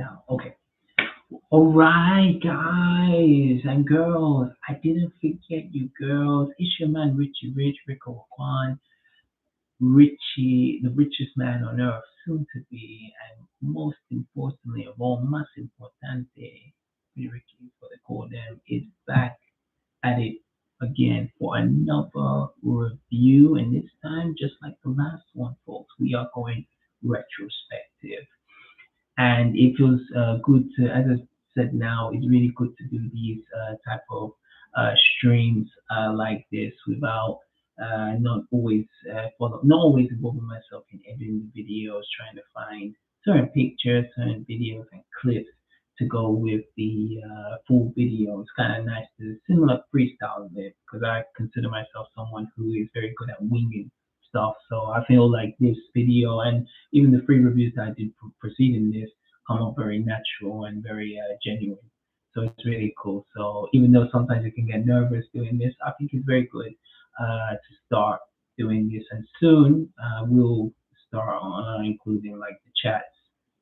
now. Okay. All right, guys and girls. I didn't forget you, girls. It's your man Richie Rich, Rico Kwan, Richie, the richest man on earth, soon to be, and most importantly of all, más importante, Ricky, for the call them, is back at it again for another review. And this time, just like the last one, folks, we are going retrospective. And it feels good to, as I said now, it's really good to do these type of streams like this without not always not always involving myself in editing the videos, trying to find certain pictures, certain videos and clips to go with the full video. It's kind of nice to similar freestyle a bit because I consider myself someone who is very good at winging stuff. So I feel like this video and even the free reviews that I did preceding this come up very natural and very genuine. So it's really cool. So even though sometimes you can get nervous doing this, I think it's very good to start doing this. And soon we'll start on including like the chats.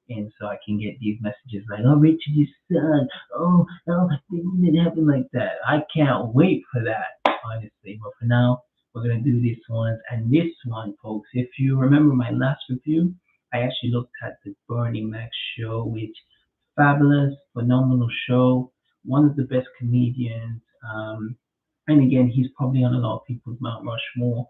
And so I can get these messages like, oh, Richard's son, oh, no, it didn't happen like that. I can't wait for that, honestly. But for now, we're gonna do this one and this one, folks. If you remember my last review, I actually looked at the Bernie Mac show, which fabulous, phenomenal show, one of the best comedians. And again, he's probably on a lot of people's Mount Rushmore.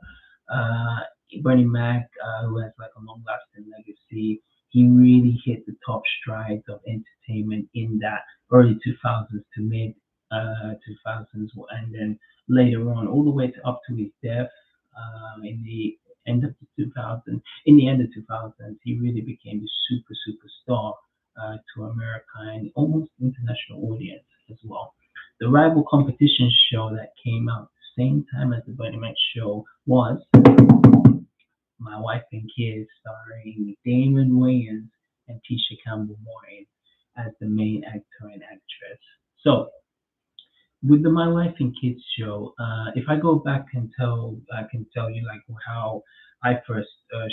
Uh, Bernie Mac, who has like a long-lasting legacy, he really hit the top strides of entertainment in that early 2000s to mid 2000s, and then later on, all the way to up to his death in the end of the 2000s. In the end of 2000s, he really became the superstar to America and almost international audience as well. The rival competition show that came out the same time as the Bernie Mac show was My Wife and Kids, starring Damon Wayans and Tisha Campbell-Martin as the main actor and actress. So, with the My Wife and Kids show, if I go back and I can tell you like how I first saw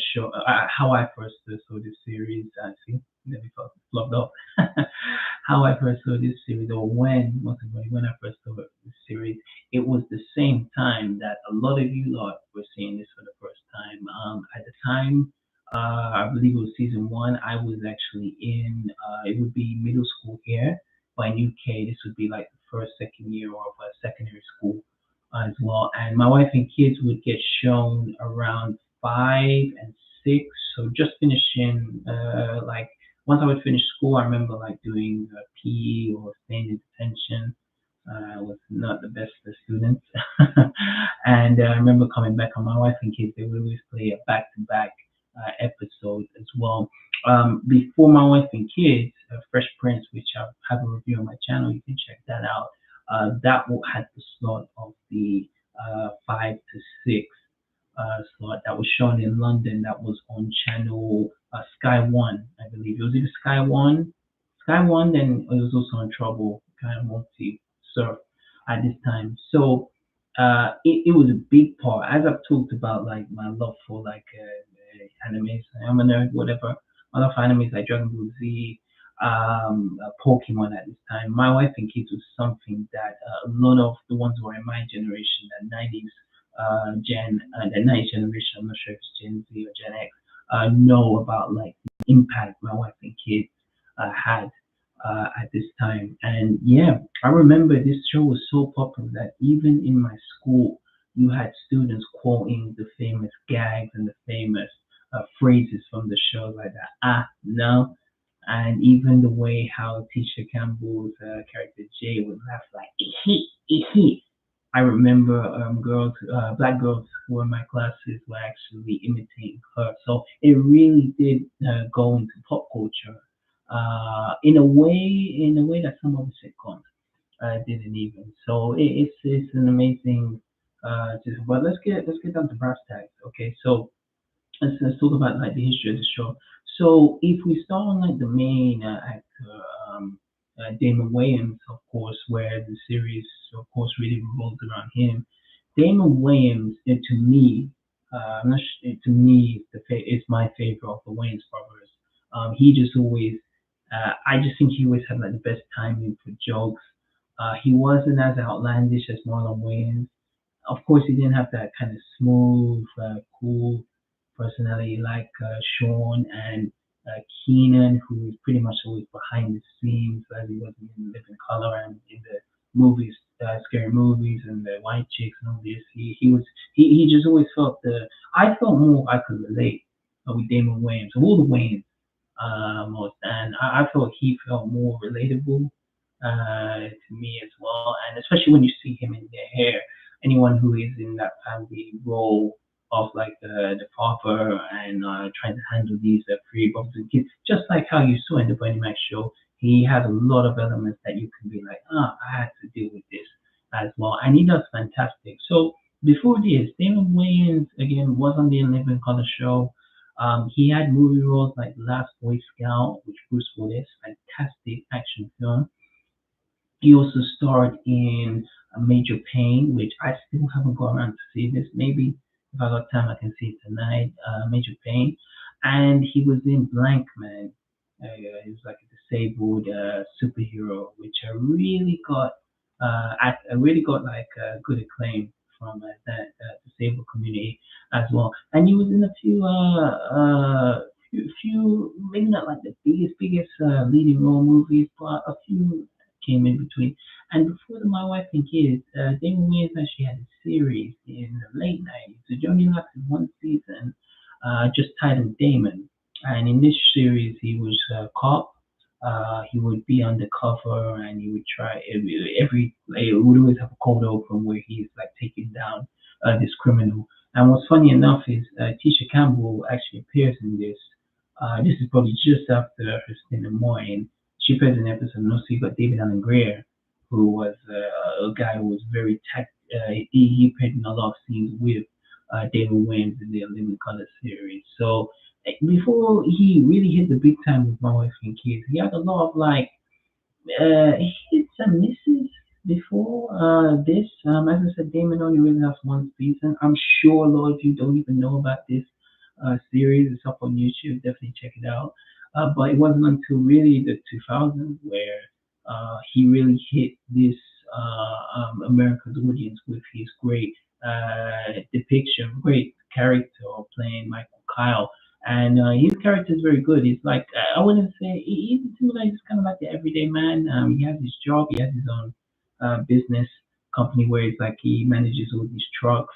this series. See, let me flubbed up. How I first saw this series, or most importantly, when I first saw this series, it was the same time that a lot of you lot were seeing this for the first time. At the time, I believe it was season one. I was actually in. It would be middle school here, but in UK, this would be like the first, second year of secondary school as well. And My Wife and Kids would get shown around 5 and 6. So just finishing, like once I would finish school, I remember like doing PE or staying in detention. I was not the best of students. And I remember coming back on My Wife and Kids. They would always play a back-to-back episode as well. Before My Wife and Kids, Fresh Prince, which I have a review on my channel, you can check that out. Had the slot of the 5 to 6 slot that was shown in London. That was on channel Sky One, I believe. It was either Sky One, then it was also on Trouble, kind of multi surf at this time. So it was a big part. As I've talked about, like my love for like animes. I'm a nerd, whatever. I love animes like Dragon Ball Z, Pokemon at this time. My Wife and Kids was something that a lot of the ones who are in my generation, the 90s the 90s generation, I'm not sure if it's Gen Z or Gen X, know about like the impact My Wife and Kids had at this time. And yeah, I remember this show was so popular that even in my school, you had students quoting the famous gags and the famous phrases from the show, like that, no. And even the way how Tisha Campbell's character Jay would laugh like, he. I remember black girls who were in my classes were actually imitating her. So it really did go into pop culture in a way that some of the sitcoms didn't even. So it's an amazing. But let's get down to brass tacks. Okay, so let's talk about like the history of the show. So if we start on like the main actor, Damon Wayans, of course, where the series, of course, really revolves around him. Damon Wayans, to me, I'm not to me, it's my favorite of the Wayans brothers. He just always I just think he always had like the best timing for jokes. He wasn't as outlandish as Marlon Wayans. Of course, he didn't have that kind of smooth, cool personality like Sean and Keenan, who was pretty much always behind the scenes, as he was in Living Color and in the movies, scary movies and the White Chicks and all this. He just always felt the. I felt more I could relate with Damon Wayans, all the Wayans most, and I felt he felt more relatable to me as well, and especially when you see him in their hair. Anyone who is in that family role of like the father and trying to handle these three brothers and kids, just like how you saw in the Bernie Mac show, he had a lot of elements that you can be like, ah, I had to deal with this as well, and he does fantastic. So before this, Damon Wayans again was on the Living Color show. He had movie roles like Last Boy Scout, which Bruce Willis, fantastic action film. He also starred in a Major Pain, which I still haven't got around to see this. Maybe if I got time, I can see it tonight. Major Pain, and he was in Blank Man. He was like a disabled superhero, which I really got like good acclaim from that disabled community as well. And he was in a few maybe not like the biggest leading role movies, but a few came in between. And before My Wife and Kids, Damon Wayans actually had a series in the late 90s. It only lasted one season, just titled Damon. And in this series, he was a cop. He would be undercover and he would try it would always have a cold open where he's like taking down this criminal. And what's funny enough is Tisha Campbell actually appears in this. This is probably just after her stint in Moyne. She appears in the episode. And also you got David Allen Greer, who was a guy who was very he appeared in a lot of scenes with Damon Wayans in the Living Color series. So before he really hit the big time with My Wife and Kids, he had a lot of like hits and misses before this. As I said, Damon only really has one season. I'm sure a lot of you don't even know about this series. It's up on YouTube. Definitely check it out. But it wasn't until really the 2000s where he really hit this America's audience with his great depiction, great character of playing Michael Kyle. And his character is very good. He's like I wouldn't say he's similar. He's kind of like the everyday man. He has his job. He has his own business company where it's like he manages all these trucks.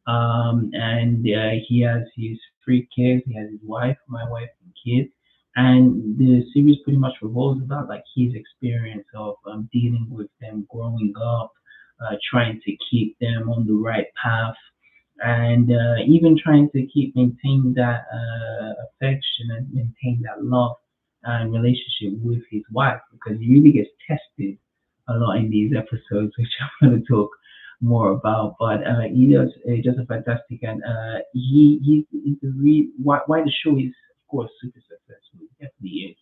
And he has his three kids. He has his wife, my wife, and kids. And the series pretty much revolves about like his experience of dealing with them growing up, trying to keep them on the right path, and even trying to keep maintain that affection and maintain that love and relationship with his wife because he really gets tested a lot in these episodes, which I'm going to talk more about. But he does a fantastic, and he's why the show is of course super successful. It definitely is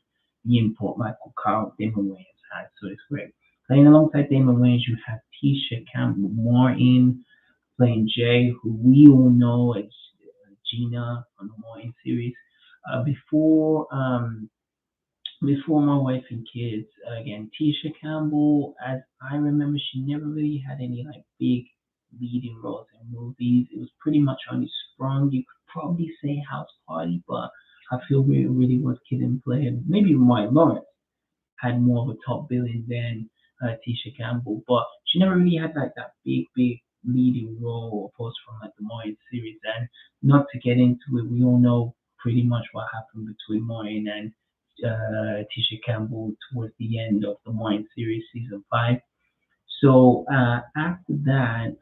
the import Michael Carl Damon Wayans has, so it's great. Playing alongside Damon Wayans, you have Tisha Campbell-Martin playing Jay, who we all know as Gina on the Wayne series. Before My Wife and Kids, again, Tisha Campbell, as I remember, she never really had any like big leading roles in movies. It was pretty much only sprung. You could probably say House Party, but I feel it really was Kid and Play, and maybe Mike Lawrence had more of a top billing than Tisha Campbell, but she never really had like that big leading role, of course, from like the Moyne series. And not to get into it, we all know pretty much what happened between Moyne and Tisha Campbell towards the end of the Moyne series, season 5. So after that,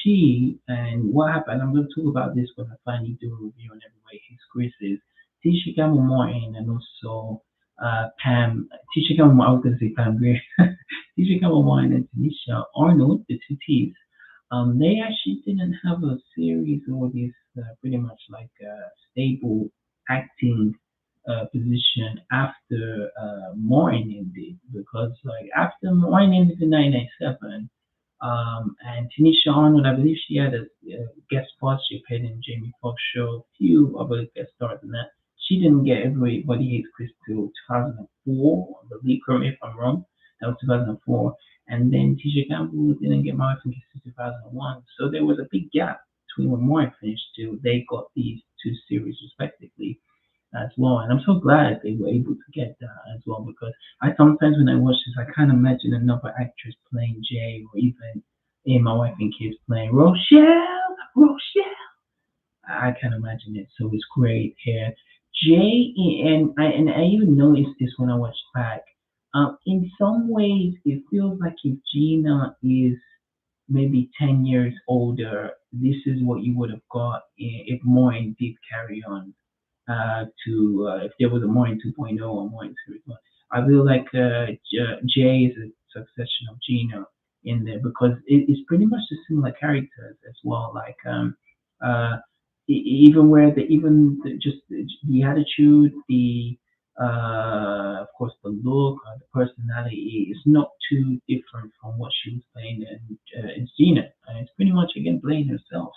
she and what happened. I'm going to talk about this when I finally do a review on Everybody Hates Chris. Is Tisha Campbell Martin and also Pam. Tisha Campbell. I was going to say Pam Grier. Tisha Campbell Martin and Tanisha Arnold, the two T's. They actually didn't have a series or this pretty much like stable acting position after Martin ended because like after Martin ended in 1997, and Tanisha Arnold, I believe she had a guest spot. She appeared in Jamie Foxx show, a few other guest stars in that. She didn't get Everybody Hates Chris till 2004, I believe. Correct me if I'm wrong. That was 2004. And then Tisha Campbell didn't get married until 2001. So there was a big gap between when Moore finished till they got these two series respectively as well. And I'm so glad they were able to get that as well because I sometimes when I watch this, I can't imagine another actress playing Jay or even in My Wife and Kids playing Rochelle. I can imagine it. So it's great here. Jay and I even noticed this when I watched back. In some ways, it feels like if Gina is maybe 10 years older, this is what you would have got if Moyne did carry on if there was a Moyne 2.0 or Moyne Series 1. I feel like Jay is a succession of Gina in there because it's pretty much the similar characters as well. Like uh, even where just the attitude, the of course the look, the personality is not too different from what she was playing in Gina. And it's pretty much again playing herself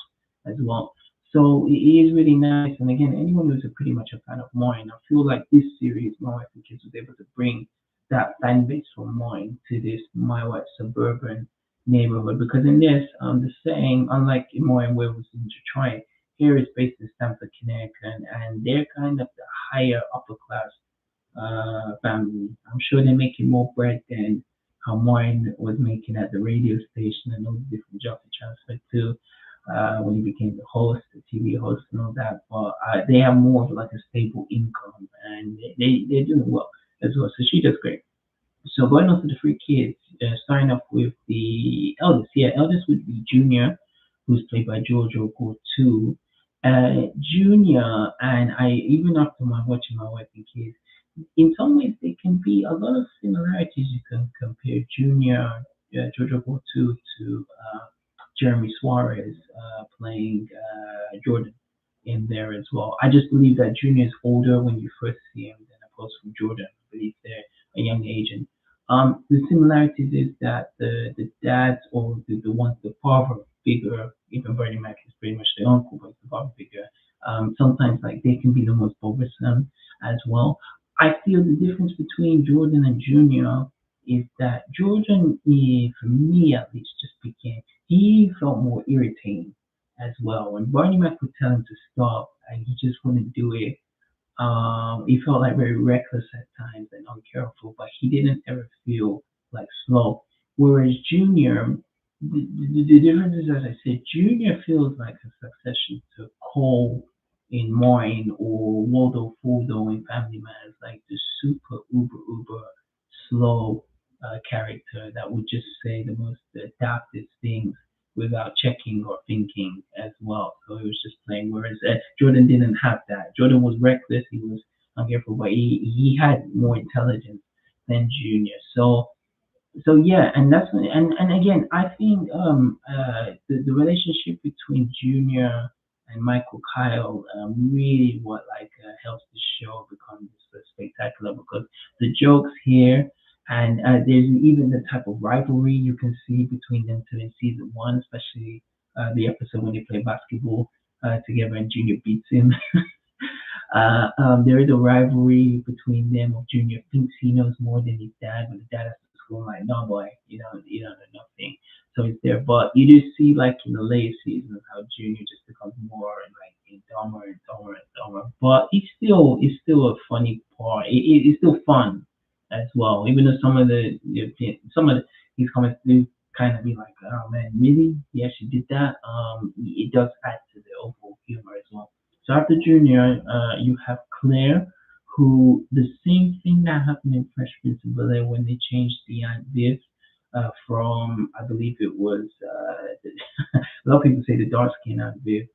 as well. So it is really nice. And again, anyone who's pretty much a fan of Moyne, I feel like this series, My Wife and Kids, was able to bring that fan base from Moyne to this My Wife suburban neighborhood. Because in this, the setting, unlike in Moyne where it was in Detroit, here is based in Stamford, Connecticut, and they're kind of the higher upper class family. I'm sure they're making more bread than how Moyne was making at the radio station and all the different jobs he transferred to when he became the host, the TV host, and all that. But they have more of like a stable income, and they're doing well as well. So she does great. So going on to the three kids, starting off with the eldest. Yeah, eldest would be Junior, who's played by Giorgio Gortu. Junior, and I even after my watching My Wife and Kids, in some ways there can be a lot of similarities. You can compare Junior, Giorgio Gortu to Jeremy Suarez playing Jordan in there as well. I just believe that Junior is older when you first see him than opposed from Jordan. I believe they're a young age. And the similarities is that the dads or the ones, the father figure, even Bernie Mac is pretty much the uncle, but the father figure, sometimes like they can be the most bothersome as well. I feel the difference between Jordan and Junior is that Jordan, for me at least, just became, he felt more irritating as well. When Bernie Mac would tell him to stop and he just wouldn't do it, he felt like very reckless at times and uncareful, but he didn't ever feel like slow. Whereas Junior, the difference is, as I said, Junior feels like a succession to Cole in Moyne or Waldo Fuldo in Family Man. It's like the super uber slow character that would just say the most daftest things without checking or thinking as well. So he was just playing. Whereas Jordan didn't have that. Jordan was reckless. He was uncareful, but he had more intelligence than Junior. So yeah, and and again, I think the relationship between Junior and Michael Kyle really what like helps the show become so spectacular because the jokes here and there's even the type of rivalry you can see between them two in season one, especially the episode when they play basketball together and Junior beats him. There is a rivalry between them of Junior thinks he knows more than his dad, but the dad has to school like, no boy, you don't know nothing. So it's there. But you do see like in the later seasons how Junior just becomes more like dumber. But it's still a funny part. It's still fun as well. Even though some of these comments do kind of be like, oh man, really? He actually did that. It does add to the overall humor as well. So after Junior, you have Claire, who the same thing that happened in Fresh Prince of Bel Air when they changed the Aunt Viv from, I believe it was, a lot of people say the dark skin Aunt Viv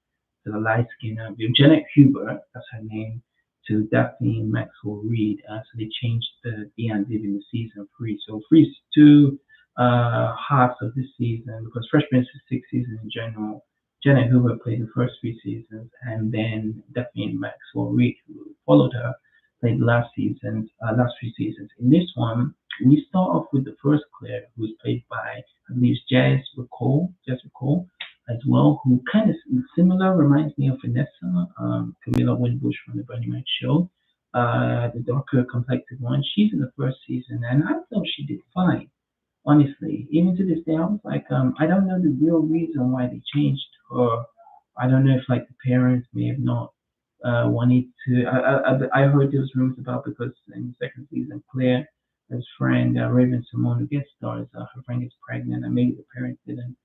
to the light skin Aunt Viv. Janet Hubert, that's her name, to Daphne Maxwell Reid. So they changed the Aunt Viv in the season three. So three is two halves of the season because Fresh Prince is six seasons in general. Janet Hoover played the first three seasons, and then Daphne Maxwell Reid, who followed her, played the last three seasons. In this one, we start off with the first Claire, who is played by, I believe, Jazz McCall. as well, who kind of similar, reminds me of Vanessa, Camilla Winbush from the Bernie Mac show, the darker complected one. She's in the first season, and I thought she did fine. Honestly, even to this day, I was like, I don't know the real reason why they changed her. I don't know if like the parents may have not wanted to. I heard those rumors about because in the second season, Claire, his friend Raven Simone, who guest stars, her friend is pregnant, and maybe the parents didn't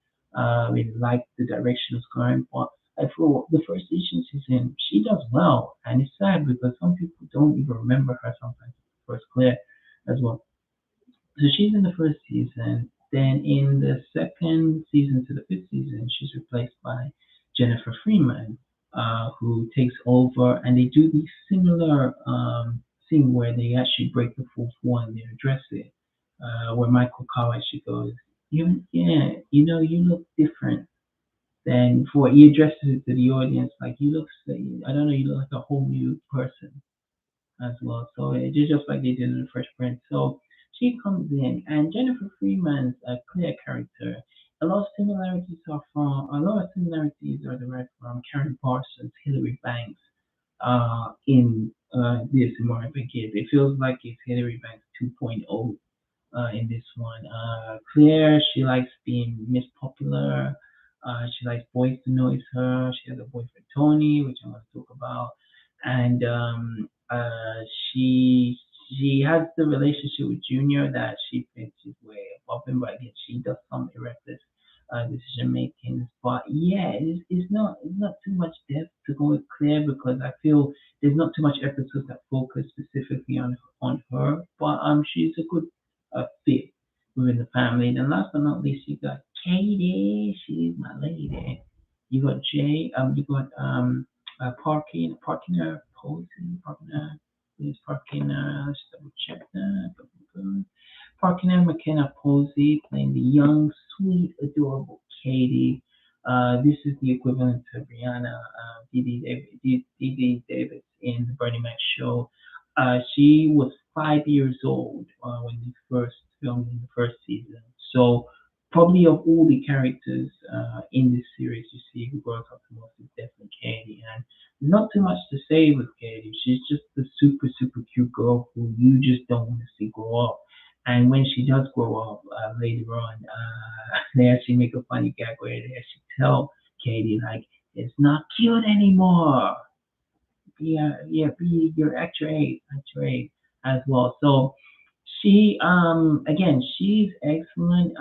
really like the direction it's going. But I feel the first season she's in, she does well, and it's sad because some people don't even remember her sometimes. First Claire as well. So she's in the first season. Then in the second season to the fifth season, she's replaced by Jennifer Freeman, who takes over, and they do the similar thing where they actually break the fourth wall and they address it. Where Michael Carr actually goes, yeah, you look different. Then for he addresses it to the audience like you look, I don't know, you look like a whole new person as well. So it's just like they did in the Fresh Prince. So she comes in, and Jennifer Freeman's a clear character. A lot of similarities are derived from Karen Parsons, Hilary Banks, in this Marvin Gaye. It feels like it's Hilary Banks 2.0 in this one. Claire, she likes being Miss Popular. She likes boys to notice her. She has a boyfriend Tony, which I'm going to talk about, and she she has the relationship with Junior that she thinks she's way above him, but again, she does some reckless decision making. But yeah, it's not too much depth to go with Claire because I feel there's not too much episodes that focus specifically on her. But she's a good fit within the family. And last but not least, you got Katie. She's my lady. You got Jay. You got Parking Parking is Parking. Let's double check that. Parking McKenna Posey playing the young, sweet, adorable Katie. This is the equivalent to Brianna Dee Davis in the Bernie Mac show. She was 5 years old when they first filmed in the first season. So probably of all the characters in this series, you see who grows up the most is definitely Katie. And not too much to say with Katie. She's just the super super cute girl who you just don't want to see grow up. And when she does grow up later on, they actually make a funny gag where they actually tell Katie like it's not cute anymore. Yeah, be your actual age as well. So she again she's excellent.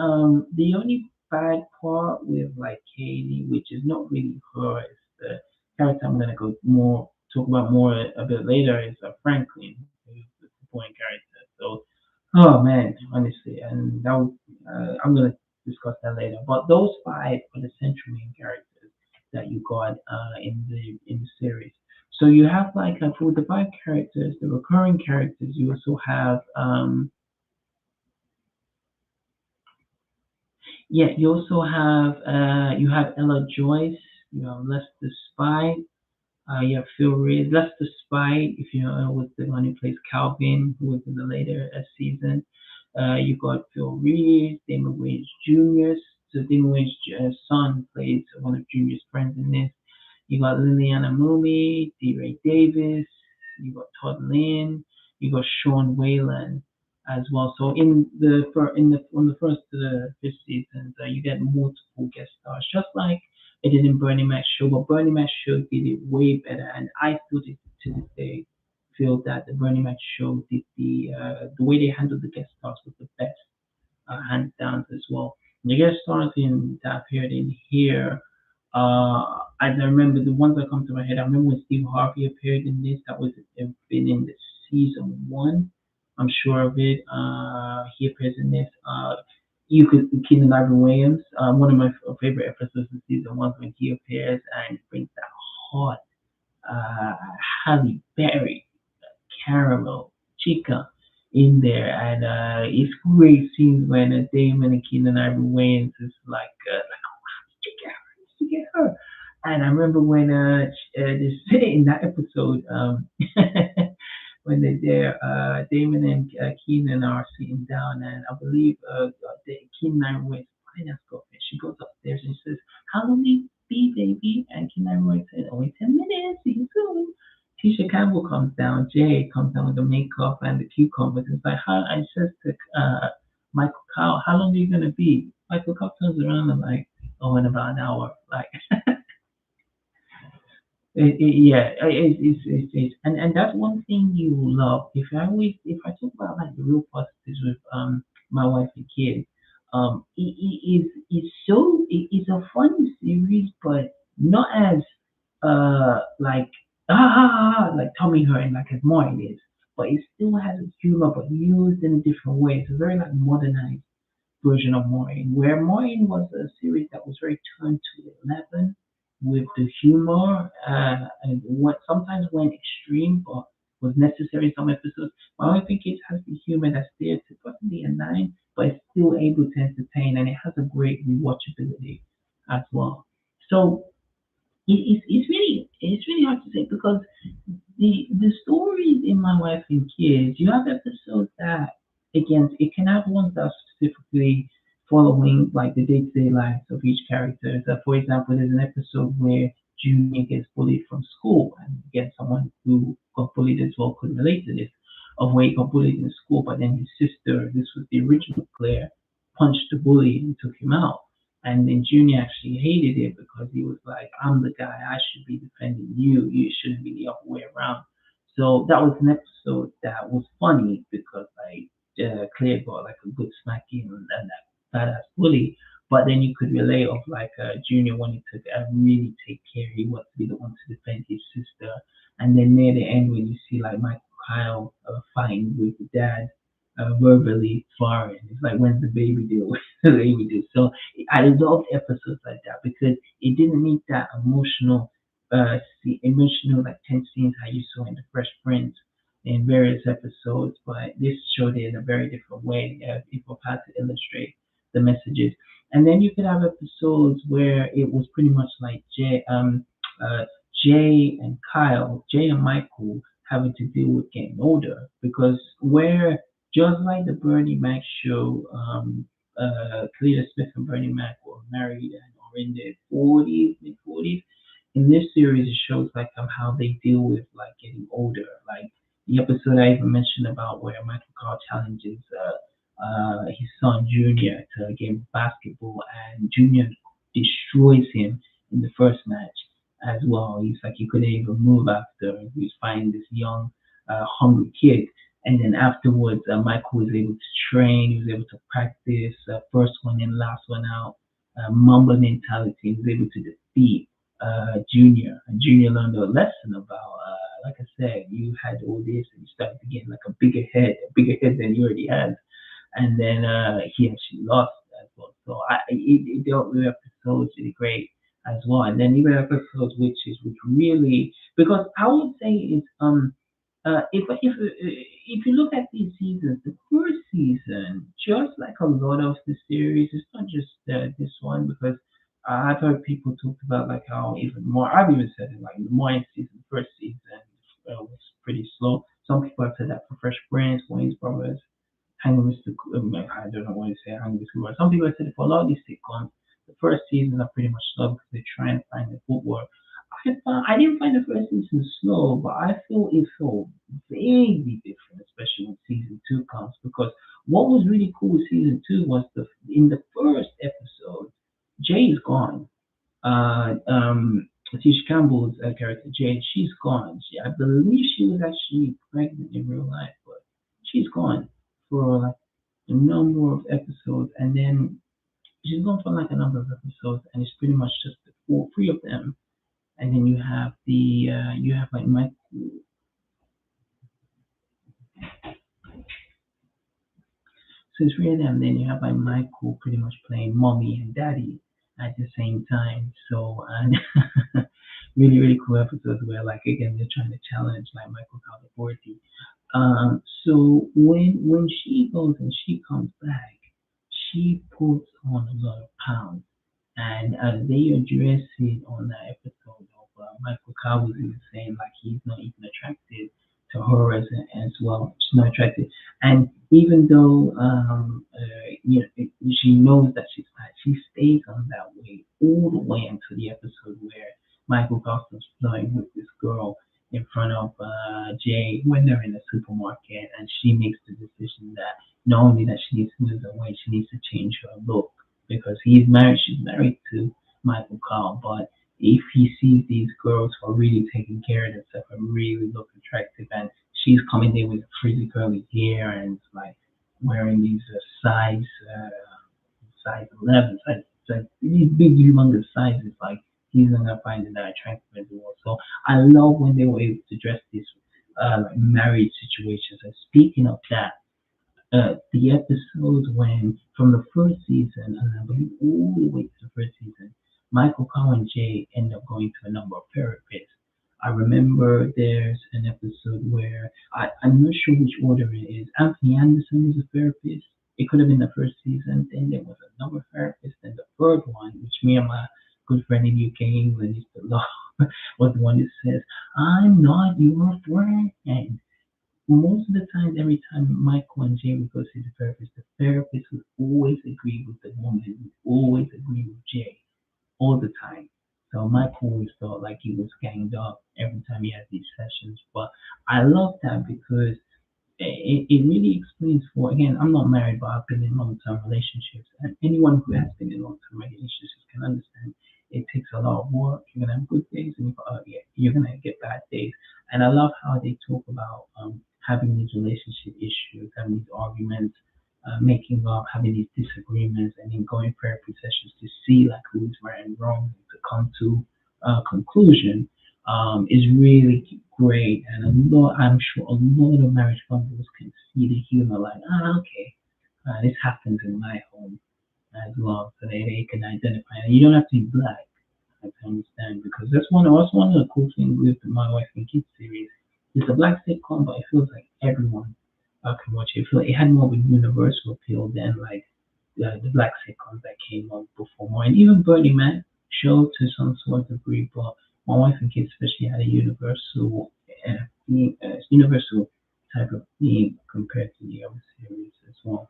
The only bad part with like Katie, which is not really her, is the character I'm gonna go more talk about more a bit later is Franklin, who's the supporting character. So oh man, honestly, and I'm gonna discuss that later. But those five are the central main characters that you got in the series. So you have like for the five characters, the recurring characters, you also have yeah, you have Ella Joyce, you have Lester Spy, you have Phil Reed, Lester Spy, if you know, was the one who plays Calvin, who was in the later season. You got Phil Reed, Damon Wayans Jr. So Damon Wayans' son plays one of Junior's friends in this. You got Liliana Mooney, D. Ray Davis. You got Todd Lynn. You got Sean Whalen as well. So in the from the first to the fifth seasons, you get multiple guest stars, just like it did in Bernie Mac show. But Bernie Mac show did it way better, and I still to this day feel that the Bernie Mac show did the way they handled the guest stars was the best, hands down as well. The guest stars in that appeared in here. As I remember, the ones that come to my head, I remember when Steve Harvey appeared in this. That was been in the season one. I'm sure of it. He appears in this. You could Keenan Ivory Williams. One of my favorite episodes of season one when he appears and brings that hot uh, Halle Berry caramel chica in there, and it's great scenes when Damon and Keenan Ivory Wayans is like, oh, did you get her? Did you get her? And I remember when they say in that episode, when they're there, Damon and Keenan are sitting down, and I believe Keenan Ivory Wayans finance girlfriend. She goes upstairs and she says, how long will it be, baby? And Keenan Roy said, only 10 minutes, see you soon. Tisha Campbell comes down, Jay comes down with the makeup and the cucumbers. It's like, how, I says to Michael Kyle, how long are you going to be? Michael Kyle turns around and like, oh, in about an hour. Like, yeah, and that's one thing you love. If I talk about like the real positives with my wife and kids, it's so it's a fun series, but not as like like Tommy her and like as Martin is, but it still has its humor, but used in a different way. It's a very like modernized version of Maureen, where Maureen was a series that was very turned to 11 with the humor and what sometimes went extreme but was necessary in some episodes. But I don't think it has the humor that's there to possibly a 9, but it's still able to entertain and it has a great rewatchability as well. So it's really hard to say because the stories in My Wife and Kids, you have episodes that again it can have ones that are specifically following like the day-to-day lives of each character. So for example, there's an episode where Junior gets bullied from school, and again, someone who got bullied as well could relate to this, of where he got bullied in school, but then his sister, this was the original Claire, punched the bully and took him out. And then Junior actually hated it because he was like, I'm the guy, I should be defending you. You shouldn't be the other way around. So that was an episode that was funny because like Claire got like a good smacking and that badass bully. But then you could relate of like Junior wanting to really take care. He wants to be the one to defend his sister. And then near the end when you see like Michael Kyle fighting with the dad verbally foreign. It's like when's the baby deal? When's the baby deal? So I loved episodes like that because it didn't need that emotional like tense scenes how you saw in the Fresh Prince in various episodes, but this showed it in a very different way. People had to illustrate the messages, and then you could have episodes where it was pretty much like Jay and Kyle, Jay and Michael having to deal with getting older because where just like the Bernie Mac show, Cleta Smith and Bernie Mac were married and are in their 40s, mid 40s. In this series, it shows like how they deal with like getting older. Like the episode I even mentioned about where Michael Carl challenges his son Junior to a game of basketball, and Junior destroys him in the first match as well. He's like he couldn't even move after he was fighting this young, hungry kid. And then afterwards, Michael was able to train. He was able to practice first one in, last one out. Mamba mentality. He was able to defeat Junior. And Junior learned a lesson about, like I said, you had all this and you started to get like a bigger head than you already had. And then he actually lost as well. So it dealt with episodes really great as well. And then even episodes which really because I would say it's if you look at these seasons, the first season, just like a lot of the series, it's not just this one because I've heard people talk about like how even more. I've even said it like the more season, first season was pretty slow. Some people have said that for Fresh Prince, Wayans Brothers, Hanging with the I don't know what to say, Hanging with the Some people have said it for a lot of these sitcoms. The first seasons are pretty much slow because they're trying to find the footwork. I didn't find the first season slow, but I feel it felt vaguely different, especially when season two comes. Because what was really cool with season two was the in the first episode, Jay is gone. Tisha Campbell's character Jade, she's gone. I believe she was actually pregnant in real life, but she's gone for like a number of episodes, and then she's gone for like a number of episodes, and it's pretty much just the three of them and then you have like Michael. So it's three of them. Then you have like Michael pretty much playing mommy and daddy at the same time. So and really cool episodes where like again they're trying to challenge like Michael's authority. So when she goes and she comes back, she puts on a lot of pounds. And they address it on the episode of Michael Cobb was even saying like he's not even attracted to her as well. She's not attracted, and even though she knows that she's fat, she stays on that weight all the way until the episode where Michael Goslin's flirting with this girl in front of Jay when they're in the supermarket, and she makes the decision that not only that she needs to lose her weight, she needs to change her look because he's married. She's married to Michael Kyle, but if he sees these girls who are really taking care of themselves and really look attractive, and she's coming there with frizzy curly hair and like wearing these size 11, size these big humongous sizes, like he's gonna find that attractive as well. So I love when they were able to dress these like marriage situations. And speaking of that, the episodes when from the first season, and I believe all the way to the first season, Michael Cow and Jay end up going to a number of therapists. I remember there's an episode where I'm not sure which order it is. Anthony Anderson was a therapist. It could have been the first season. Then there was another therapist, and the third one, which me and my good friend in UK England used to love, was the one that says, "I'm not your friend." Most of the time, every time Michael and Jay would go see the therapist would always agree with the woman, would always agree with Jay all the time. So Michael always felt like he was ganged up every time he had these sessions. But I love that because it really explains for, again, I'm not married, but I've been in long term relationships. And anyone who has been in long term relationships can understand it takes a lot of work. You're going to have good days and you're going to get bad days. And I love how they talk about having these relationship issues, having these arguments, making up, having these disagreements, and then going therapy sessions to see like who's right and wrong and to come to a conclusion is really great. And I'm sure a lot of marriage couples can see the humor, like, okay, this happens in my home as well, so they can identify. And you don't have to be black, I can understand, because that's one of the cool things with the My Wife and Kids series. It's a black sitcom, but it feels like everyone can watch it. I feel like it had more of a universal appeal than like the black sitcoms that came out before more. And even Burning Man showed to some sort of degree, but My Wife and Kids especially had a universal type of theme compared to the other series as well.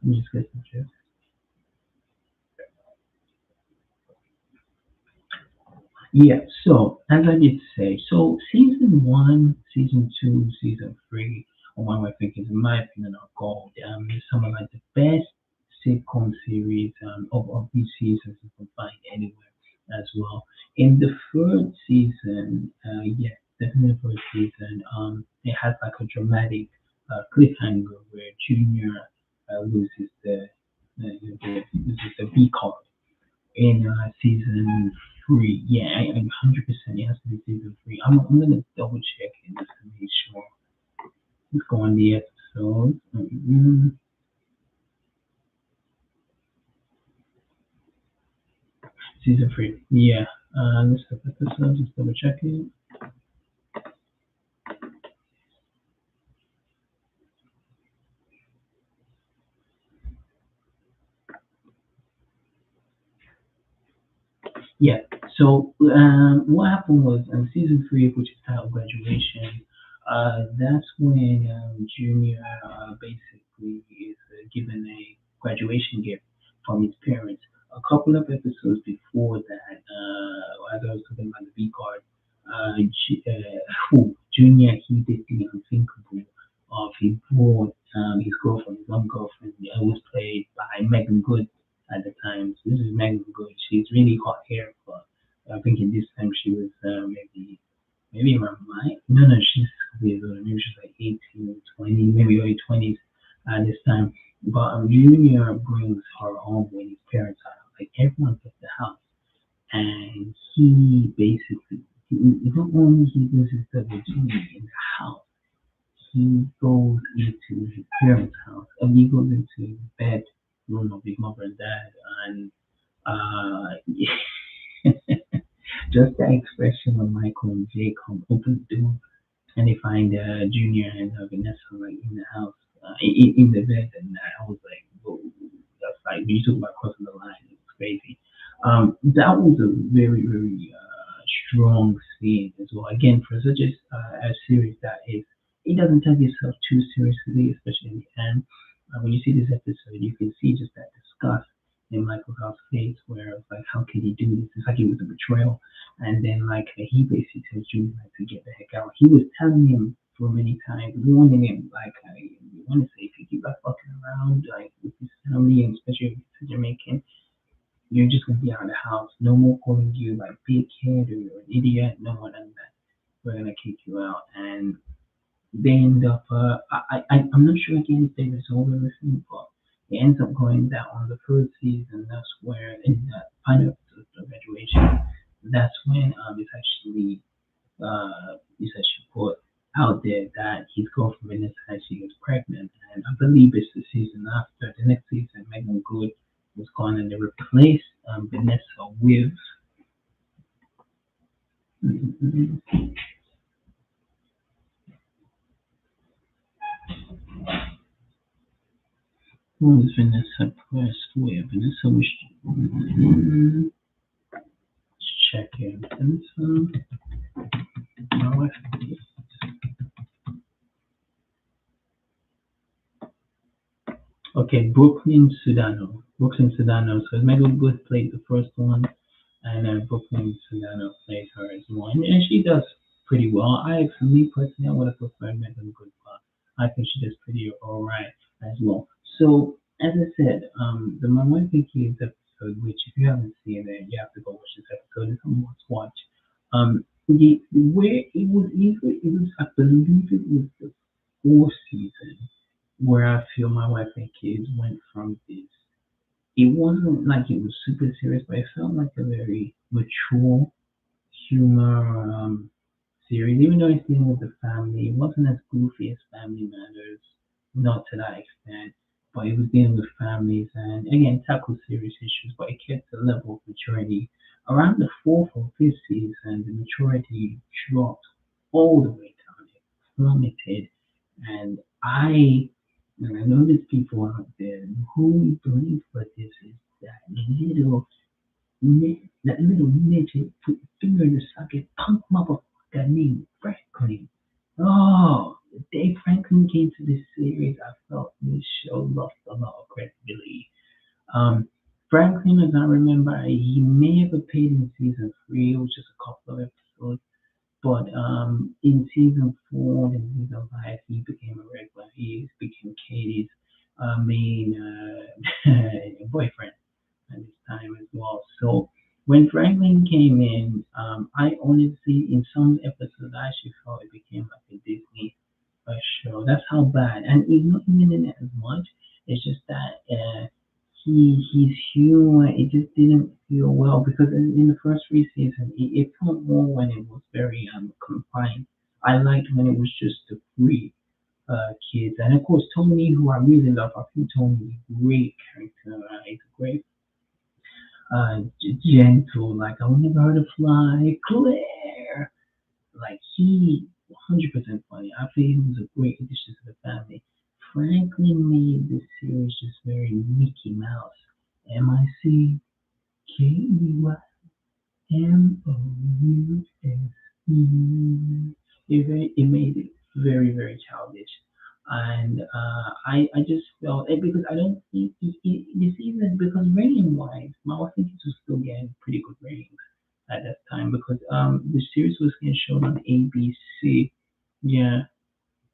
Let me just get some chips. Yeah, so as I did say, so season one, season two, season three, or one I think is in my opinion are gold. It's some of like the best sitcom series of these seasons you can find anywhere as well. In the third season, yeah, definitely the third season, it has like a dramatic cliffhanger where Junior loses the B card in season three. Yeah, 100% it has to be season three. I'm gonna double check it just to make sure. Let's go on the episode. Season three. Yeah. Let's have episode. Just double check it. Yeah. So what happened was season three, which is titled Graduation. That's when Junior basically is given a graduation gift from his parents. A couple of episodes before that, as I was talking about the B card, Junior he did the unthinkable of he brought his girlfriend, his young girlfriend, who was played by Megan Good at the time. So this is Megan Good. She's really hot hair, but I think in this time she was maybe around my no, she's a couple years older. Maybe she's like 18, 20, maybe early 20s at this time. But Junior brings her home when his parents are out. Like everyone's at the house, and he basically not only he loses the virginity in the house, he goes into his parents' house, and he goes into the bedroom of his mother and dad, and just the expression when Michael and Jay come open the door and they find Junior and Vanessa like in the house, in the bed, and I was like, whoa, that's like when you talk about crossing the line, it's crazy. That was a very very strong scene as well. Again, for such a series that is, it doesn't take itself too seriously, especially in the end. When you see this episode, you can see just that disgust in Michael Scott's face, where it was like, how could he do this? It's like it was a betrayal. And then like he basically tells Junior like to get the heck out. He was telling him for many times, warning him like, you want to say if you keep like fucking around like with this family, and especially if it's Jamaican, you're just gonna be out of the house. No more calling you like big kid or you're an idiot. No more than that. We're gonna kick you out. And they end up. I'm not sure again if they resolve everything, but it ends up going that on the first season. That's where in the final episode of graduation. That's when it's actually put out there that his girlfriend Vanessa actually was pregnant, and I believe it's the season after. The next season, Megan Good was gone, and they replaced Vanessa with who was Vanessa pressed with? Vanessa was mm, check here. Vanessa, my wife. Okay, Brooklyn Sudano. Brooklyn Sudano. So Megan Good played the first one, and Brooklyn Sudano plays her as one, and she does pretty well. For me personally, I would have preferred Megan Good, but I think she does pretty alright as well. So as I said, the My Wife and Kids episode, which if you haven't seen it, you have to go watch this episode. It's a must watch. Where it was, I believe it was the fourth season where I feel My Wife and Kids went from this. It wasn't like it was super serious, but it felt like a very mature humor series. Even though it's dealing with the family, it wasn't as goofy as Family Matters, not to that extent. But it was dealing with families and again tackled serious issues, but it kept the level of maturity. Around the fourth or fifth season, the maturity dropped all the way down. It plummeted, and I know there's people out there who believe what this is that little midget put your finger in the socket, punk motherfucker named Franklin. Oh, the day Franklin came to this series, I felt this show lost a lot of credibility. Um, Franklin, as I remember, he may have appeared in season three, it was just a couple of episodes. But in season four and season five, he became a regular. He became Katie's main boyfriend at this time as well. So when Franklin came in, I honestly, in some episodes, I actually felt it became like a Disney show. That's how bad. And he's not even in it as much. It's just that his humor it just didn't feel well because in the first three seasons it felt more when it was very confined. I liked when it was just the three kids, and of course Tony, who I really love. I think Tony is a great character. He's a great gentle, like I will never hurt a fly, Claire. Like he 100% funny. I feel he was a great addition to the family. Franklin made this series just very Mickey Mouse. MICKEYMOUSE. It made it very, very childish. And I just felt it because I don't think this season, because rating wise, I think it was still getting pretty good ratings at that time because the series was getting shown on ABC. Yeah,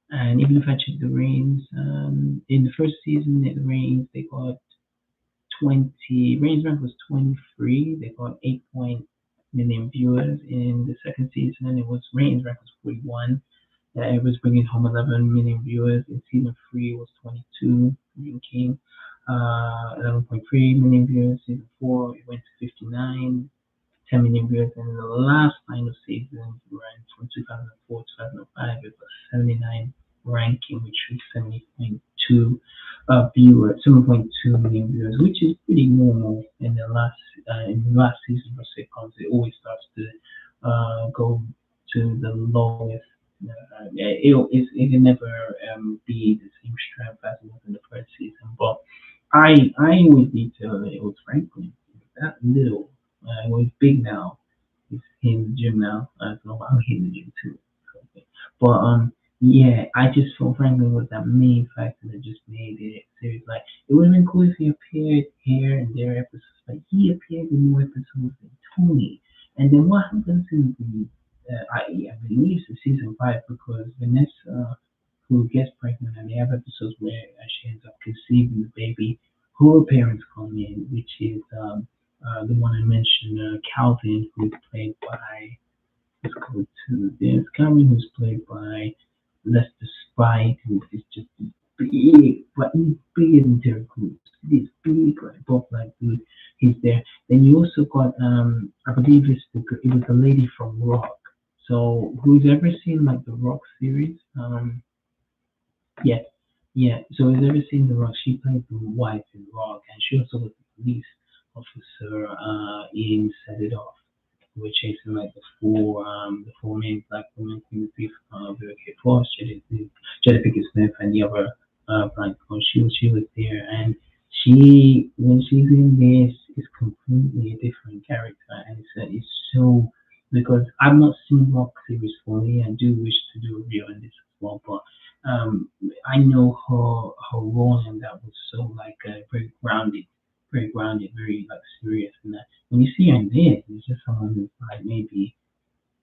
and even if I check the ratings, in the first season, the ratings they got 20. Ratings rank was 23. They got 8 million viewers. In the second season, it was ratings rank was 41. It was bringing home 11 million viewers. In season three, it was 22, ranking 11.3 million viewers. Season four, it went to 59. 10 million viewers, and in the last final season, ran from 2004 to 2005, it was 79 ranking, which was 70.2 viewers, 7.2 million viewers, which is pretty normal in the last season of sitcoms. It always starts to go to the lowest. It can never be the same strength as it was in the first season, but I always detail that it was Franklin. That little well, he's big now. He's in the gym now. So I'm hitting the gym too. Okay. But Yeah, I just felt Franklin was that main factor that just made it series. Like it would have been cool if he appeared here and there episodes, but he appeared in more episodes than Tony. And then what happens in the I believe it's season five because Vanessa who gets pregnant and they have episodes where she ends up conceiving the baby. Her parents come in, which is the one I mentioned, Calvin, who's played by let's go to this. Cameron, who's played by Lester Spite, who is just big, but he's bigger than Terry Crews. He's big, like both like dude. He's there. Then you also got I believe it was the lady from Rock. So who's ever seen like the Rock series? Yeah, yeah. So who's ever seen the Rock? She played the wife in Rock, and she also was the police officer in Set It Off. We're chasing like the four main black women in the thief, Vivica Foss, Jada Pinkett Smith, and the other black girl. She was there, and when she's in this, is completely a different character, and it's so because I've not seen Rock series fully. I do wish to do a review on this as well, but I know her role in that was so like very grounded, very like serious, and that when you see her in this, it's just someone who's like maybe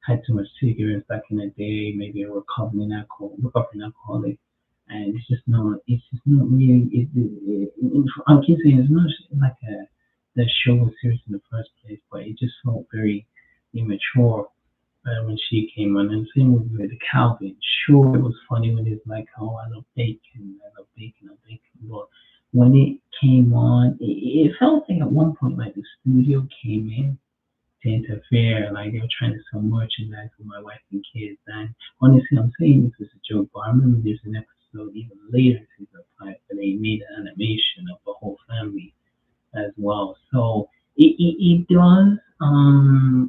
had too much cigarettes back in the day, maybe a recovering alcoholic, and it's just not really. I keep saying it's not like the show was serious in the first place, but it just felt very immature when she came on. And same with the Calvin. Sure, it was funny when it's like, oh, I love bacon, but when it came on, it felt like at one point like the studio came in to interfere, like they were trying to sell merchandise for my wife and kids. And honestly, I'm saying this as a joke, but I remember there's an episode even later in season five where they made an animation of the whole family as well. So it does.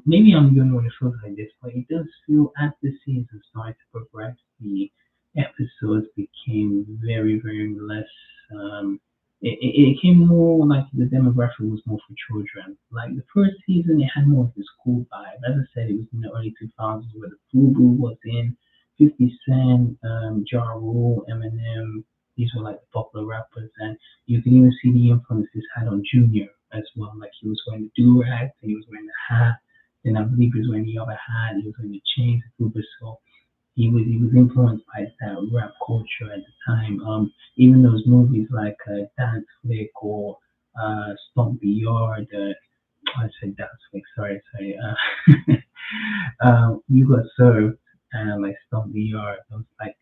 Maybe I'm the only one who feels like this, but it does feel as the season started to progress, the episodes became very less. It came more like the demographic was more for children. Like the first season, it had more of the school vibe. As I said, it was in the early 2000s where the Fubu was in, 50 Cent, Ja Rule, Eminem. These were like the popular rappers, and you can even see the influence this had on Junior as well. Like he was wearing the do rag, and he was wearing the hat. Then I believe he was wearing the other hat. He was wearing the chains, the Uber. So he was influenced by that rap culture at the time. Even those movies like Dance Flick or Stomp the Yard. I said Dance Flick. Sorry. You got served. Like Stomp the Yard. Those like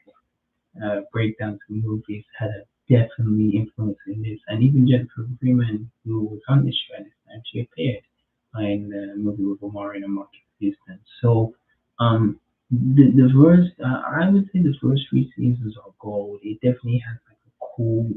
breakdowns in movies had a definitely influence in this. And even Jennifer Freeman, who was on this show at this time, she appeared in the movie with Omar and Marcus Houston. So the first, I would say the first three seasons are gold. It definitely has like a cool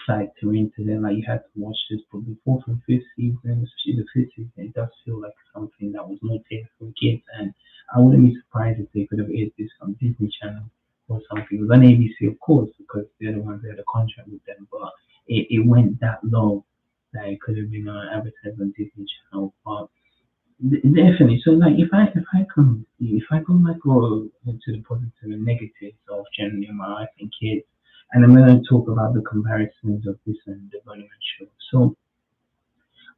factor into them. Like you have to watch this, but the fourth and fifth season, especially the fifth season, it does feel like something that was more tailored for kids. And I wouldn't be surprised if they could have aired this on Disney Channel or something. It was on ABC, of course, because they're the ones that had a contract with them. But it went that low that it could have been advertised on Disney Channel. But definitely. So like if I go like go into the positive and negatives of generally my life and kids, and I'm gonna talk about the comparisons of this and the Bunny Man show. So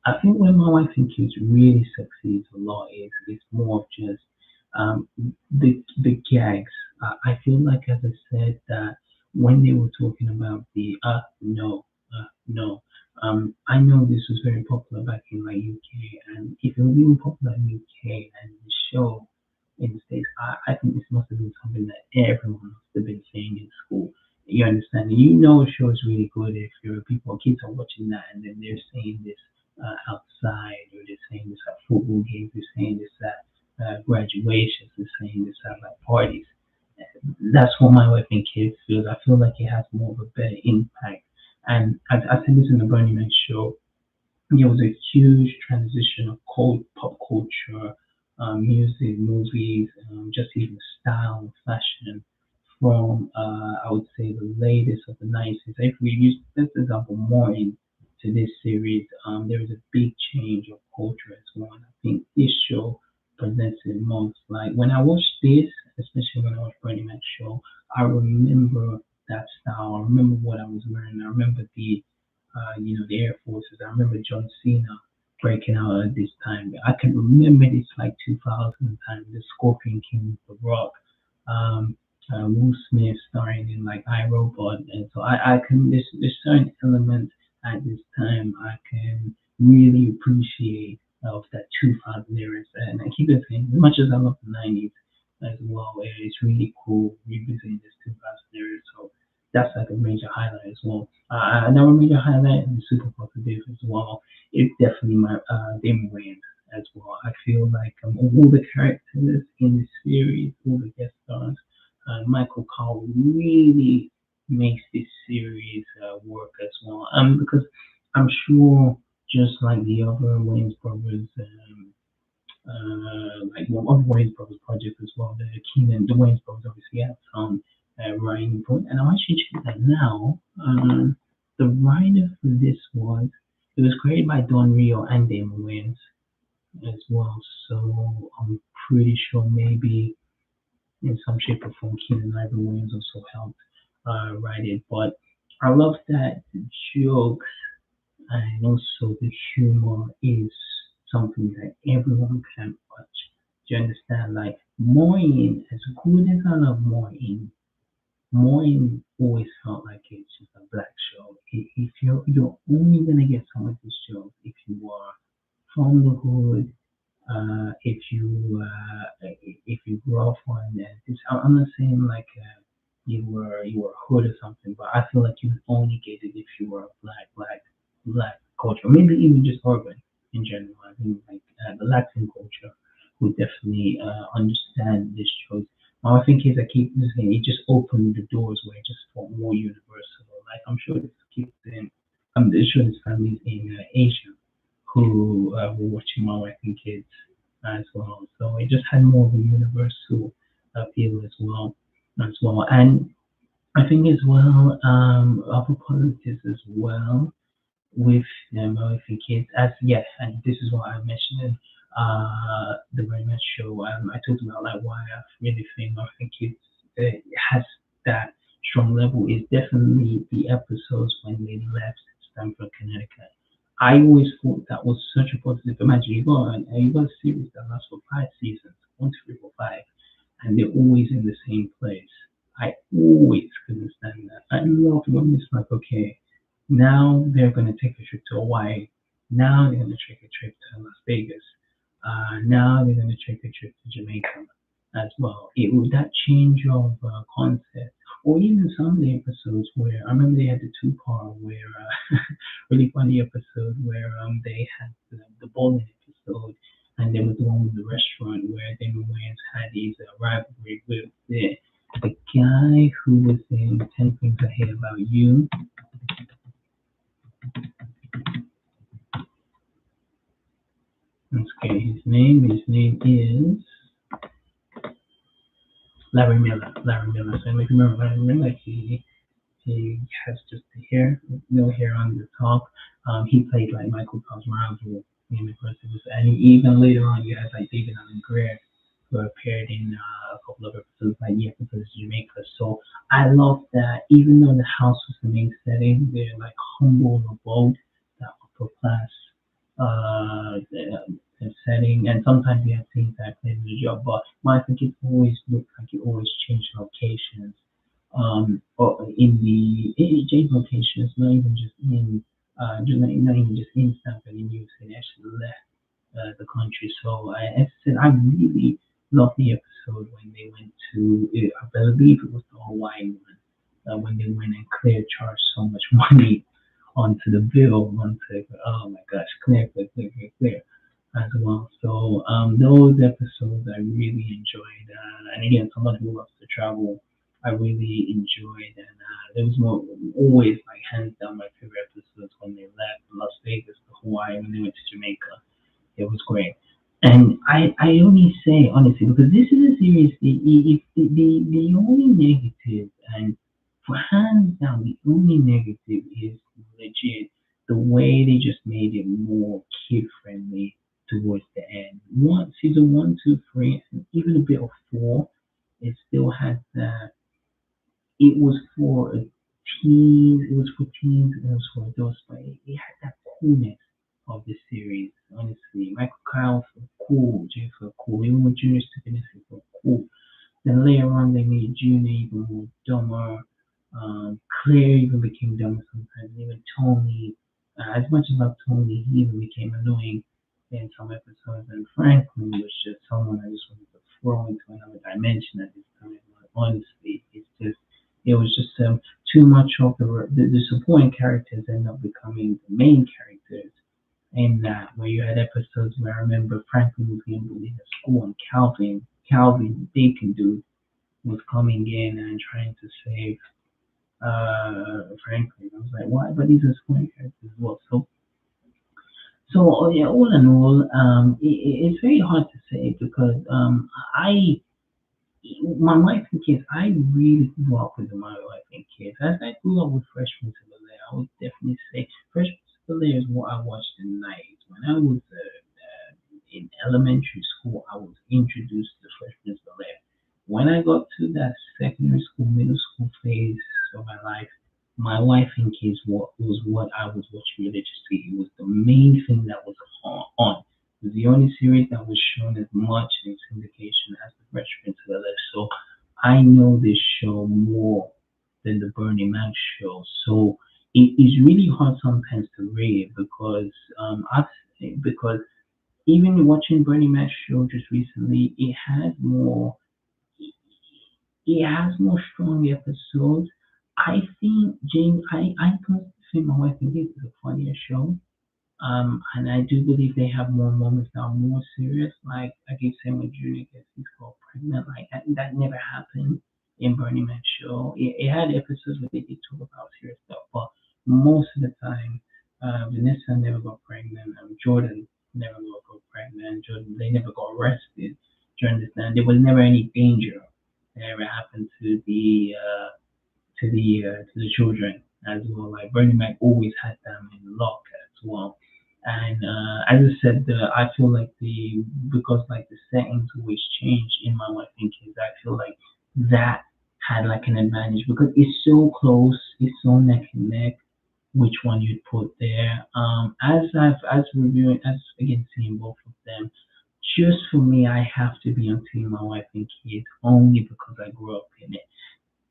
I think where my wife and kids really succeeds a lot is more of just the gags. I feel like, as I said, that when they were talking about the no no, I know this was very popular back in like UK, and if it was even popular in UK and the show in the States, I think this must have been something that everyone must have been saying in school. You understand? You know a show is really good if your people, kids are watching that and then they're saying this outside, or they're saying this at football games, they're saying this at graduations, they're saying this at like parties. That's what my wife and kids feels. I feel like it has more of a better impact. And I said this in the Burning Man show. There was a huge transition of pop culture, music, movies, just even style, fashion from I would say the latest of the 90s. If we use this example more into this series, there is a big change of culture as well. And I think this show presents it most. Like when I watched this especially when I was writing that show. I remember that style. I remember what I was wearing. I remember the Air Forces. I remember John Cena breaking out at this time. I can remember this like 2000 time, the Scorpion King, The Rock, um, Will Smith starring in like iRobot, and so I can there's certain elements at this time I can really appreciate of that 2000 era, and I keep it saying as much as I love the 90s as well, it's really cool revisiting this 2000 era. So that's like a major highlight as well. Another major highlight and super positive as well is definitely my Damon Wayans as well. I feel like all the characters in the series, all the guest stars, Michael Carl really makes this series work as well. Because I'm sure just like the other Wayans brothers, like one of Wayans brothers projects as well, the Wayans brothers obviously have some writing input, and I'm actually checking that now. The writer for this was it was created by Don Reo and Damon Wayans as well, so I'm pretty sure maybe in some shape or form Keenan Ivory Wayans also helped write it. But I love that the jokes and also the humor is something that everyone can watch. Do you understand? Like Moin, as good as I love Moin always felt like it's just a black show. If you're only gonna get some of these shows if you are from the hood, if you grew up on this, I'm not saying like you were hood or something, but I feel like you would only get it if you were a black culture, maybe even just urban in general. I think like the Latin culture would definitely understand this choice. My thing is, I keep saying it just opened the doors where it just felt more universal. Like I'm sure this kids in, I'm sure there's families in Asia who were watching my American kids as well. So it just had more of a universal appeal as well. And I think as well, other positives as well with American kids. As yes, and this is what I mentioned in the very much show. I talked about like why I really think American kids has that strong level is definitely the episodes when they left Stamford, Connecticut. I always thought that was such a positive. Imagine you got a series that lasts for 5 seasons, 1, 2, 3, 4, 5, and they're always in the same place. I always couldn't stand that. I love when it's like, okay, now they're going to take a trip to Hawaii. Now they're going to take a trip to Las Vegas. Now they're going to take a trip to Jamaica as well. It was that change of concept, or even some of the episodes where I remember they had the two-part where really funny episode where they had the bowling episode, and there was the one with the restaurant where Damon Wayans had his rivalry with the guy who was in 10 Things I Hate About You. Okay, his name is Larry Miller. Larry Miller. So if you remember Larry Miller, he has just the hair, no hair on the top. He played like Michael Cosmarazo in the first episode, and even later on, you had like David Allen Greer, who appeared in a couple of episodes, like the episodes of Jamaica. So I love that even though the house was the main setting, they're like humble abode, that upper class setting, and sometimes you have things that play the job. But I think it always looks like you always change locations. Or in the J's locations, not even just in not even just in Stanford in New York City, actually left the country. So as I said, I really loved the episode when they went to, I believe it was the Hawaii one, when they went and Claire charged so much money onto the bill, oh my gosh, Claire as well. So those episodes I really enjoyed, and again, someone who loves to travel, I really enjoyed, and there was always like hands down my favorite episodes when they left Las Vegas to Hawaii, when they went to Jamaica. It was great. And I only say honestly because this is a series. The only negative, and for hands down, the only negative is legit the way they just made it more kid friendly towards the end. Season 1, 2, 3, and even a bit of 4. it still had that. It was for teens. It was for teens. It was for adults, but it had that coolness of the series. Honestly, Michael Kyle for cool, Jay for cool. Even with Junior Stephen for cool. Then later on, they made Junior even more dumber. Claire even became dumber sometimes. Even Tony, as much as I love Tony, he even became annoying in some episodes. And Franklin was just someone I just wanted to throw into another dimension at this time. Like, honestly, it was just too much of the supporting characters end up becoming the main characters. In that, where you had episodes where I remember Franklin was being bullied at school, and Calvin, the Deacon dude, was coming in and trying to save Franklin. I was like, why? But these are supporting characters as well. So yeah, all in all, it's very hard to say because I my wife and kids, I really grew up with my wife and kids. As I grew up with Fresh Prince of Bel-Air, I would definitely say Fresh Prince of Bel-Air is what I watched in the 90s. When I was in elementary school, I was introduced to Fresh Prince of Bel-Air. When I got to that secondary school, middle school phase of my life, my wife and kids was what I was watching religiously. It was the main thing that was on. It was the only series that was shown as much in syndication as the Fresh Prince of Bel-Air. So I know this show more than the Bernie Mac show. So it is really hard sometimes to rate it because because even watching Bernie Mac show just recently, it has more strong episodes. I think James, I personally think my wife think it is a funnier show. And I do believe they have more moments that are more serious. Like I keep saying when Junior gets his girl pregnant, like that never happened in Bernie Mac's show. It had episodes where they did talk about serious stuff, but most of the time, Vanessa never got pregnant. Jordan never got pregnant. Jordan, they never got arrested. Do you understand? There was never any danger that ever happened to the children as well. Like Bernie Mac always had them in lock as well. And as I said, I feel like because like the settings always change in my wife and kids. I feel like that had like an advantage because it's so close, it's so neck and neck. Which one you'd put there? As reviewing as again seeing both of them. Just for me, I have to be on team my wife and kids only because I grew up in it.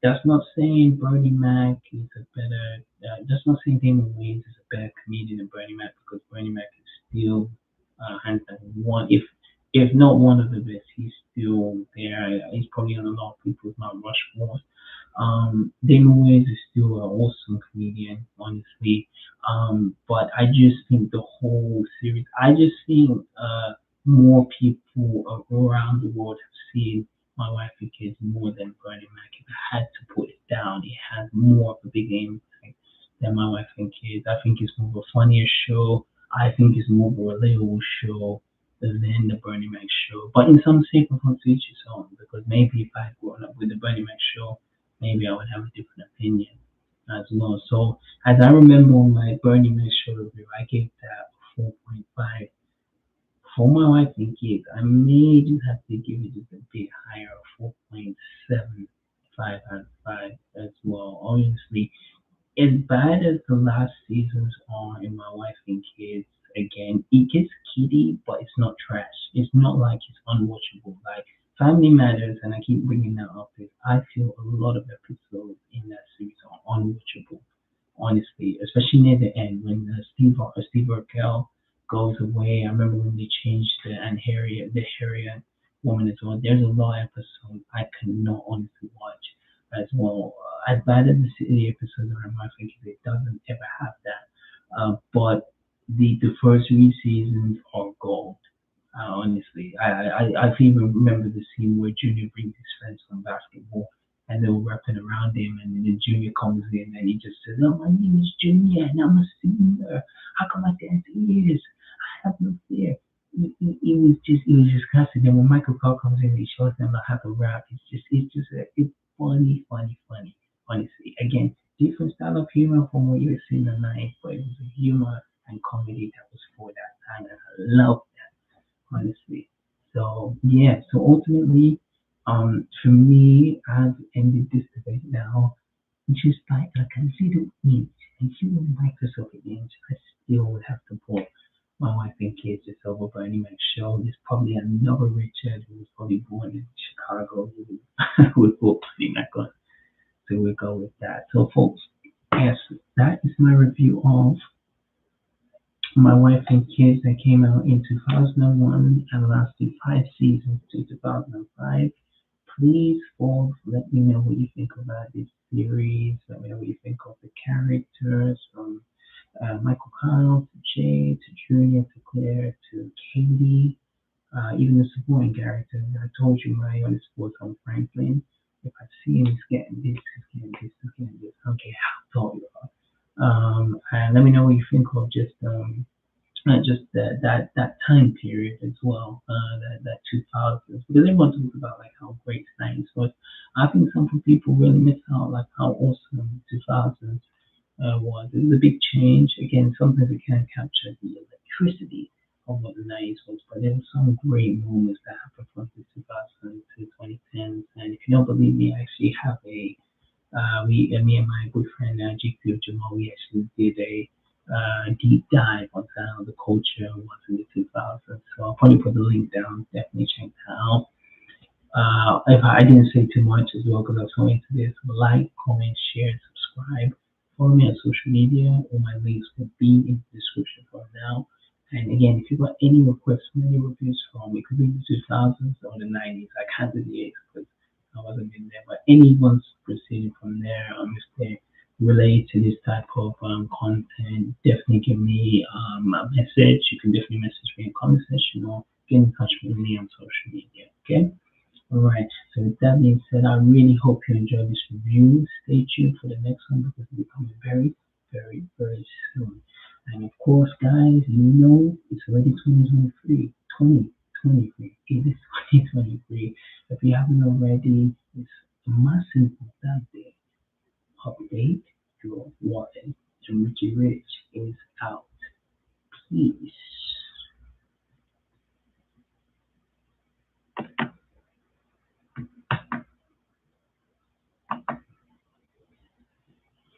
That's not saying Bernie Mac is a better. That's not saying Damon Wayans is a better comedian than Bernie Mac because Bernie Mac is still hands down one, if not one of the best. He's still there. He's probably on a lot of people's Mount Rushmore. Damon Wayans is still an awesome comedian, honestly. But I just think the whole series. I just think more people around the world have seen my wife and kids more than Bernie Mac. If I had to put it down, it has more of a big impact than my wife and kids. I think it's more of a funnier show. I think it's more of a relatable show than the Bernie Mac show. But in some shape or form, to each his own. Because maybe if I had grown up with the Bernie Mac show, maybe I would have a different opinion as well. So as I remember on my Bernie Mac show review, I gave that 4.5 for my wife and kids. I may just have to give it just a bit higher, 4.75 out of 5 as well. Obviously, as bad as the last seasons are in my wife and kids, again, it gets kiddie, but it's not trash. It's not like it's unwatchable. Like Family Matters, and I keep bringing that up, is I feel a lot of episodes in that series are unwatchable. Honestly, especially near the end when Steve Urkel goes away. I remember when they changed the Harriet woman as well. There's a lot of episodes I cannot honestly watch as well. As bad as the episodes are, I think it doesn't ever have that. But the first three seasons are gold. Honestly, I even remember the scene where Junior brings his friends from basketball and they were wrapping around him, and then Junior comes in and he just says, "Oh, my name is Junior, and I'm a senior. How come I dance ears? I have no fear." It was just classic. And when Michael Cole comes in, he shows them how to rap. It's funny, funny, funny. Honestly, again, different style of humor from what you were seeing tonight, but it was a humor and comedy that was for that time, and I love honestly. So yeah, so ultimately, For me, I've ended this debate now. Just like I didn't eat and she wouldn't like herself again. I still would have to put my wife and kids just over Bernie Mac's show. There's probably another Richard who was probably born in Chicago who would put Bernie Mac on. So we'll go with that. So folks, yes, that is my review of My Wife and Kids that came out in 2001 and lasted 5 seasons to 2005. Please, folks, let me know what you think about this series. Let me know what you think of the characters from Michael Kyle to Jay to Junior to Claire to Katie, even the supporting characters. I told you my on sports on Franklin. If I see him, he's getting this, he's getting this, he's getting this. I don't care how tall you are. And let me know what you think of just that time period as well, that 2000s, because everyone talks about like how great '90s was. I think some people really miss out like how awesome 2000s was. It was a big change. Again, sometimes we can't capture the electricity of what the '90s was, but there were some great moments that happened from the 2000s to 2010s. And if you don't believe me, I actually have me and my good friend GQ Jamal, we actually did a deep dive on how the culture was in the 2000s. So I'll probably put the link down. Definitely check that out. If I didn't say too much as well, because I was so into this, like, comment, share, subscribe. Follow me on social media. All my links will be in the description for now. And again, if you've got any requests from any reviews from, it could be the 2000s or the 90s. I can't do the 80s because I wasn't in there. But anyone's proceeding from there, if they relate to this type of content, definitely give me a message. You can definitely message me in the comment section or get in touch with me on social media. Okay? Alright, so with that being said, I really hope you enjoyed this review. Stay tuned for the next one because it'll be coming very, very, very soon. And of course, guys, you know it's already 2023. 2023. It is 2023. If you haven't already, it's a massive birthday update. Your wallet and Richie Rich is out. Please